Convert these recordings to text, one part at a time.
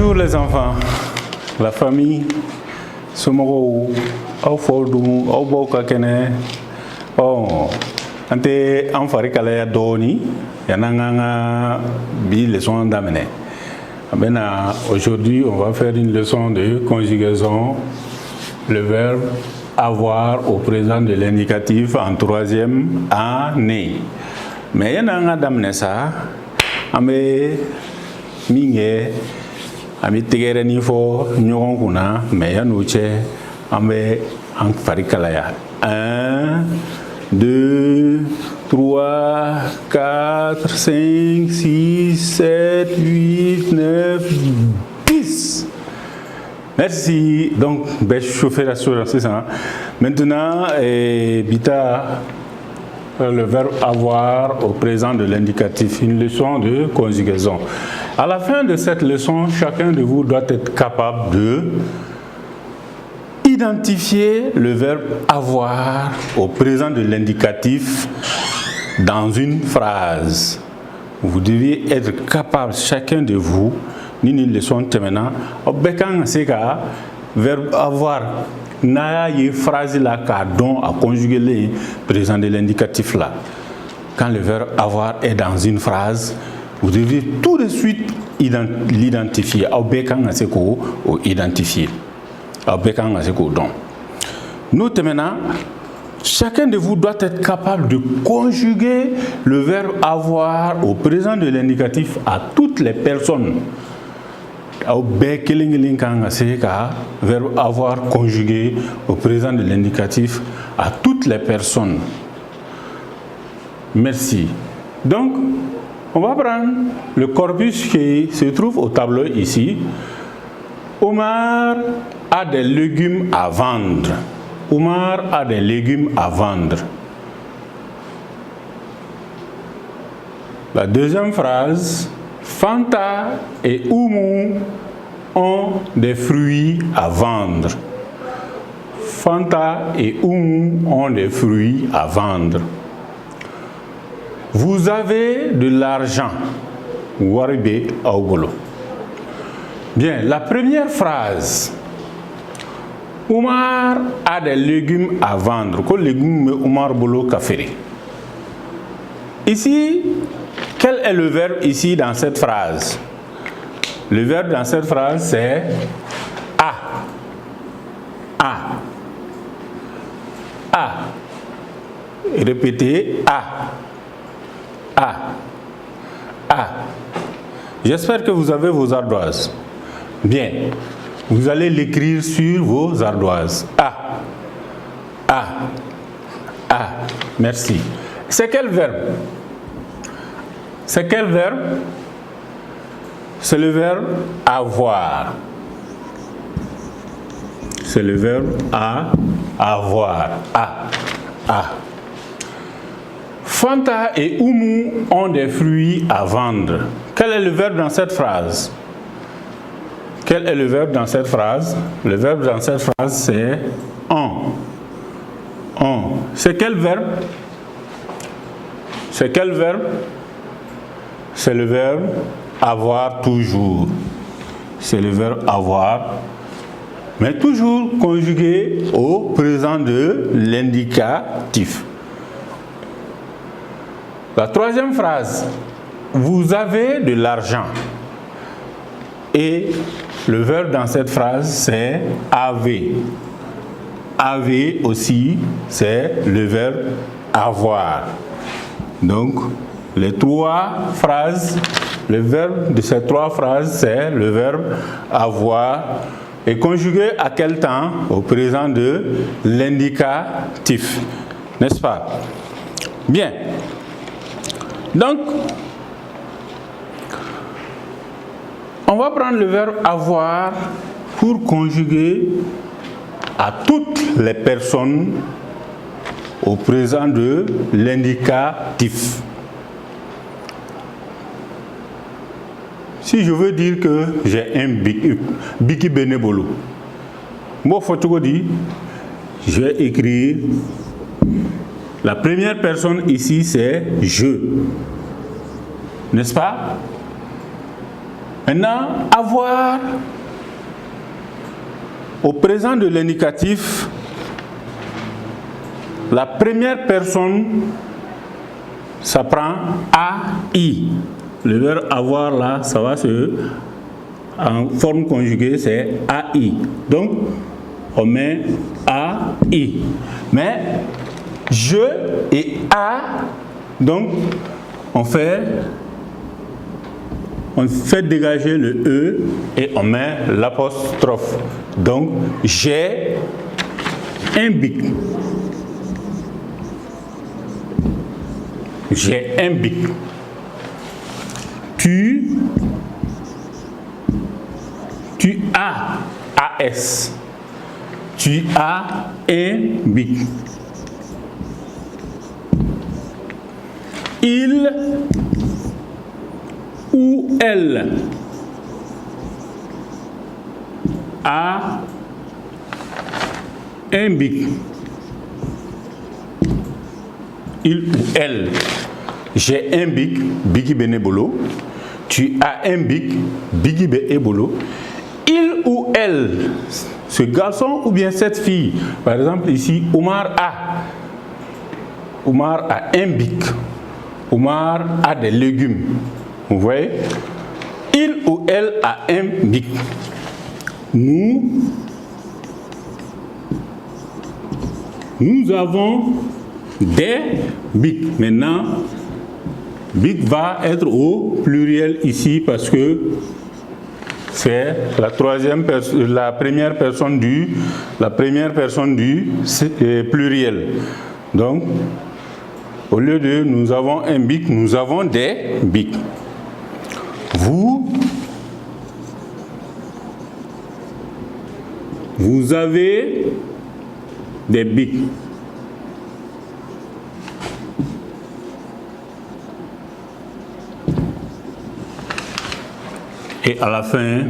Bonjour les enfants, la famille, somoro, au fordou, au bokakene, ante enfari kala doni, yananga bi leçon d'amener. Aujourd'hui, on va faire une leçon de conjugaison, le verbe avoir au présent de l'indicatif en troisième année. Mais yananga d'amener ça, amé minge ami tigere ni fo ñogon kuna mais yanu che ambe en farikalaya 1 2 3 4 5 6 7 8 9 10. Merci. Donc chauffer la chose, c'est ça. Maintenant bita le verbe avoir au présent de l'indicatif, une leçon de conjugaison. À la fin de cette leçon, chacun de vous doit être capable de identifier le verbe avoir au présent de l'indicatif dans une phrase. Vous devez être capable, chacun de vous, une leçon maintenant, verbe avoir. N'a y phrase là don à conjuguer le présent de l'indicatif là. Quand le verbe avoir est dans une phrase, vous devez tout de suite l'identifier. Identifier. Notez maintenant, chacun de vous doit être capable de conjuguer le verbe avoir au présent de l'indicatif à toutes les personnes. Verbe avoir conjugué au présent de l'indicatif à toutes les personnes. Merci. Donc, on va prendre le corpus qui se trouve au tableau ici. Omar a des légumes à vendre. Omar a des légumes à vendre. La deuxième phrase, Fanta et Oumou ont des fruits à vendre. Fanta et Oumou ont des fruits à vendre. Vous avez de l'argent. Waribe Augolo. Bien, la première phrase. Oumar a des légumes à vendre. Quel légume Oumar Bolo Kafiri? Ici, quel est le verbe ici dans cette phrase? Le verbe dans cette phrase c'est a. A. A. Répétez a. A. A. J'espère que vous avez vos ardoises. Bien. Vous allez l'écrire sur vos ardoises. A. A. A. Merci. C'est quel verbe? C'est quel verbe? C'est le verbe avoir. C'est le verbe avoir. A. Fanta et Oumou ont des fruits à vendre. Quel est le verbe dans cette phrase? Quel est le verbe dans cette phrase? Le verbe dans cette phrase c'est ont. Ont. C'est quel verbe? C'est quel verbe? C'est le verbe avoir toujours. C'est le verbe avoir, mais toujours conjugué au présent de l'indicatif. La troisième phrase, vous avez de l'argent. Et le verbe dans cette phrase, c'est avez. Avez aussi, c'est le verbe avoir. Donc, les trois phrases, le verbe de ces trois phrases, c'est le verbe avoir et conjugué à quel temps? Au présent de l'indicatif. N'est-ce pas? Bien. Donc, on va prendre le verbe avoir pour conjuguer à toutes les personnes au présent de l'indicatif. Si je veux dire que j'ai un biki bénévolo, moi, je vais écrire la première personne ici, c'est je. N'est-ce pas? Maintenant, avoir au présent de l'indicatif, la première personne, ça prend AI. Le verbe avoir là, ça va se... En forme conjuguée, c'est AI. Donc, on met AI. Mais je et A, donc, on fait dégager le E et on met l'apostrophe. Donc, j'ai un bic. J'ai un bic. Tu as AS. Tu as un bic. Il ou elle a un bic. Il ou elle. J'ai un bic, bigi benebolo. Tu as un bic, bigi benebolo. Il ou elle, ce garçon ou bien cette fille. Par exemple ici, Omar a un bic. Omar a des légumes. Vous voyez? Il ou elle a un bic. Nous avons des bics. Maintenant, bic va être au pluriel ici parce que c'est la première personne du pluriel. Donc, au lieu de nous avons un bic, nous avons des bics. Vous avez des bics. Et à la fin,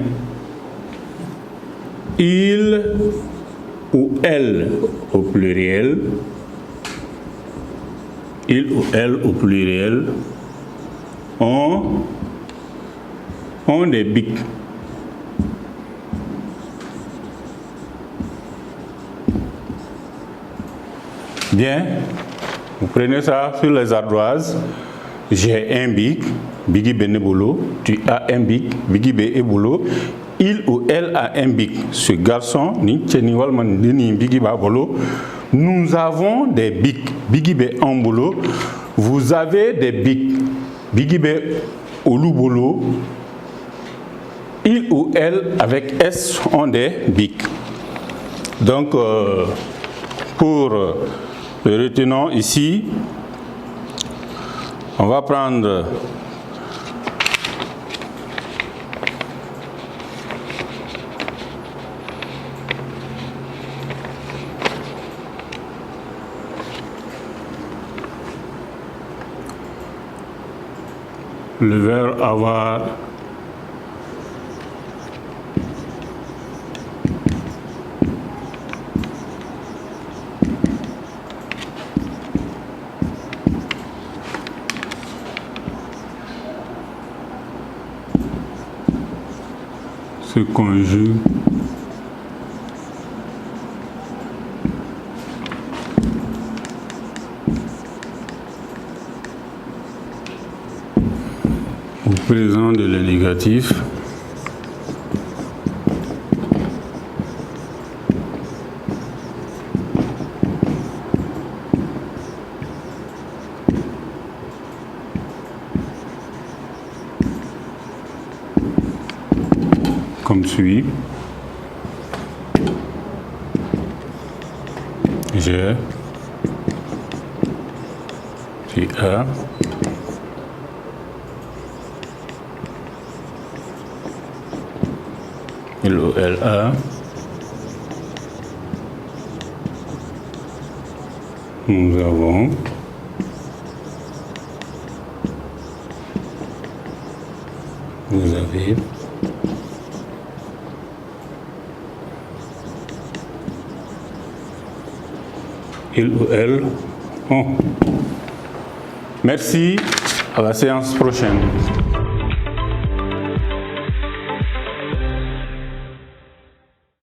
il ou elle au pluriel, ont des bics. Bien, vous prenez ça sur les ardoises. J'ai un bic, bigi benebolo. Tu as un bic, bigi benebolo. Il ou elle a un bic. Ce garçon, nous avons des bics, bigi benebolo. Vous avez des bics, bigi benebolo. Il ou elle avec S ont des bics. Donc, pour le retenant ici, on va prendre le verbe avoir. Se conjugue au présent de l'indicatif comme suit. J'ai, tu as, il ou elle a, nous avons, vous avez, il ou elle ont. Merci, à la séance prochaine.